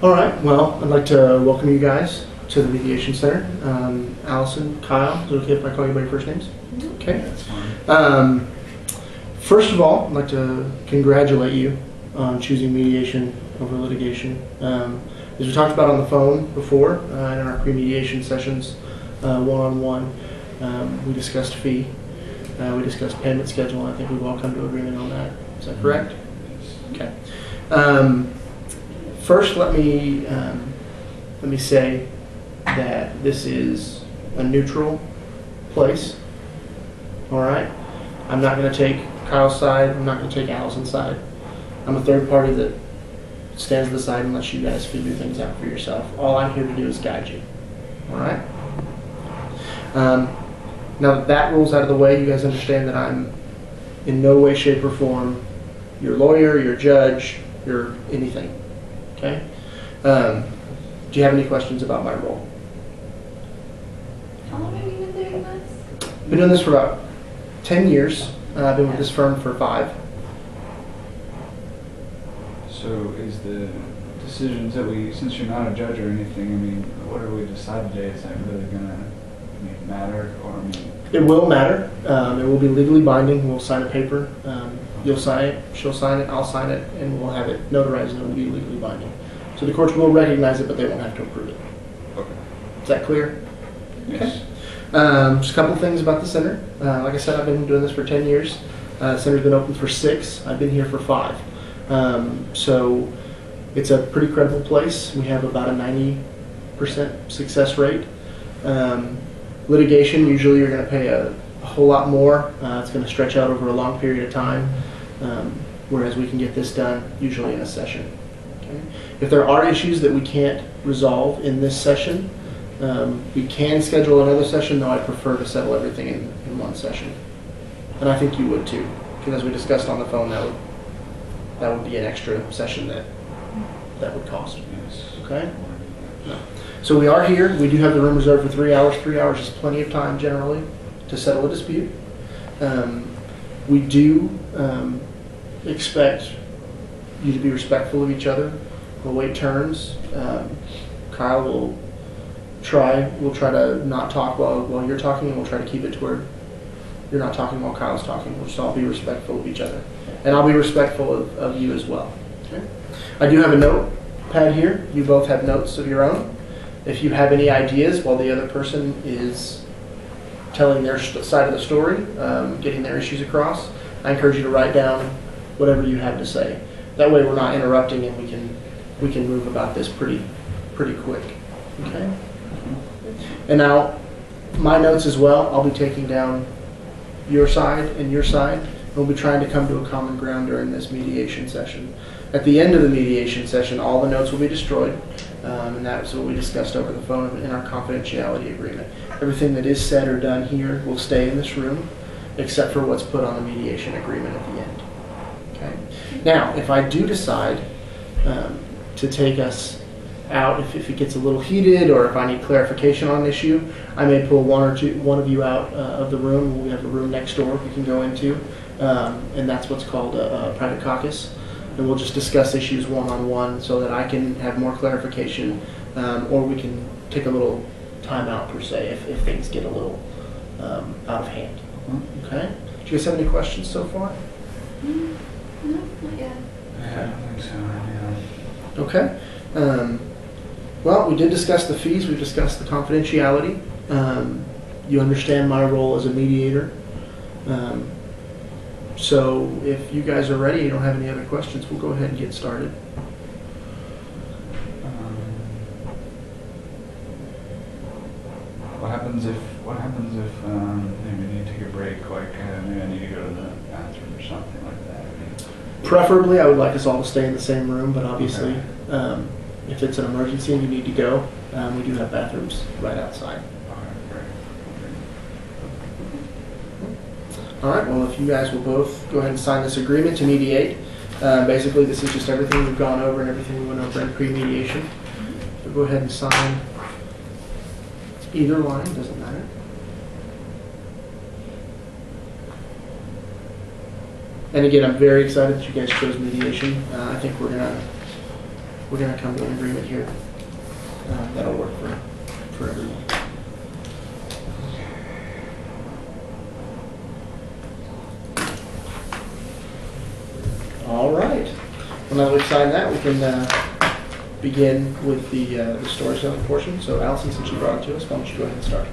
All right, well, I'd like to welcome you guys to the Mediation Center. Allison, Kyle, is it okay if I call you by your first names? Okay. That's fine. First of all, I'd like to congratulate you on choosing mediation over litigation. As we talked about on the phone before, in our pre-mediation sessions, one-on-one, we discussed fee, we discussed payment schedule, and I think we've all come to agreement on that. Is that correct? Yes. Okay. First, let me say that this is a neutral place. All right. I'm not going to take Kyle's side. I'm not going to take Allison's side. I'm a third party that stands to the side and lets you guys figure things out for yourself. All I'm here to do is guide you. All right. Now that rule's out of the way, you guys understand that I'm in no way, shape, or form your lawyer, your judge, your anything. Okay. Do you have any questions about my role? How long have you been doing this? I've been doing this for about 10 years. I've been with this firm for 5. So is the decisions that since you're not a judge or anything, I mean, whatever we decide today, is that really gonna matter? Or I mean, It will matter. It will be legally binding. We'll sign a paper. You'll sign it, she'll sign it, I'll sign it, and we'll have it notarized and it will be legally binding. So the courts will recognize it, but they won't have to approve it. okay. Is that clear? Yes. Just a couple things about the center. Like I said, I've been doing this for 10 years. The center's been open for 6. I've been here for 5. So it's a pretty credible place. We have about a 90% success rate. Litigation, usually you're going to pay a whole lot more. It's going to stretch out over a long period of time, whereas we can get this done usually in a session. Okay? If there are issues that we can't resolve in this session, we can schedule another session, though I prefer to settle everything in one session. And I think you would too, because as we discussed on the phone, that would be an extra session that would cost. Yes. Okay? No. So we are here. We do have the room reserved for 3 hours. 3 hours is plenty of time generally to settle a dispute. We do expect you to be respectful of each other. We'll wait turns. Kyle will try to not talk while you're talking, and we'll try to keep it to where you're not talking while Kyle's talking. We'll just all be respectful of each other. And I'll be respectful of you as well. Okay? I do have a notepad here. You both have notes of your own. If you have any ideas while the other person is telling their side of the story, getting their issues across, I encourage you to write down whatever you have to say. That way we're not interrupting and we can move about this pretty quick. Okay? And now my notes as well, I'll be taking down your side and your side. We'll be trying to come to a common ground during this mediation session. At the end of the mediation session, all the notes will be destroyed, and that's what we discussed over the phone in our confidentiality agreement. Everything that is said or done here will stay in this room, except for what's put on the mediation agreement at the end. Okay. Now, if I do decide to take us out, if it gets a little heated, or if I need clarification on an issue, I may pull one of you out of the room. We have a room next door we can go into, and that's what's called a private caucus. And we'll just discuss issues one-on-one so that I can have more clarification, or we can take a little time out per se if things get a little out of hand. Okay? Do you guys have any questions so far? No, not yet. Yeah, I don't think so. Yeah. Okay. Well, we did discuss the fees. We discussed the confidentiality. You understand my role as a mediator. So if you guys are ready, you don't have any other questions, we'll go ahead and get started. What happens if maybe we need to take a break? Like maybe I need to go to the bathroom or something like that. Preferably, I would like us all to stay in the same room, but obviously, Okay. If it's an emergency and you need to go, we do have bathrooms right outside. All right, well, if you guys will both go ahead and sign this agreement to mediate. Basically, this is just everything we've gone over and everything we went over in pre-mediation. So go ahead and sign either line, doesn't matter. And again, I'm very excited that you guys chose mediation. I think we're going to we're gonna come to an agreement here that'll work for everyone. All right. Well, now that we've signed that, we can begin with the storage zoning portion. So Allison, since you brought it to us, why don't you go ahead and start?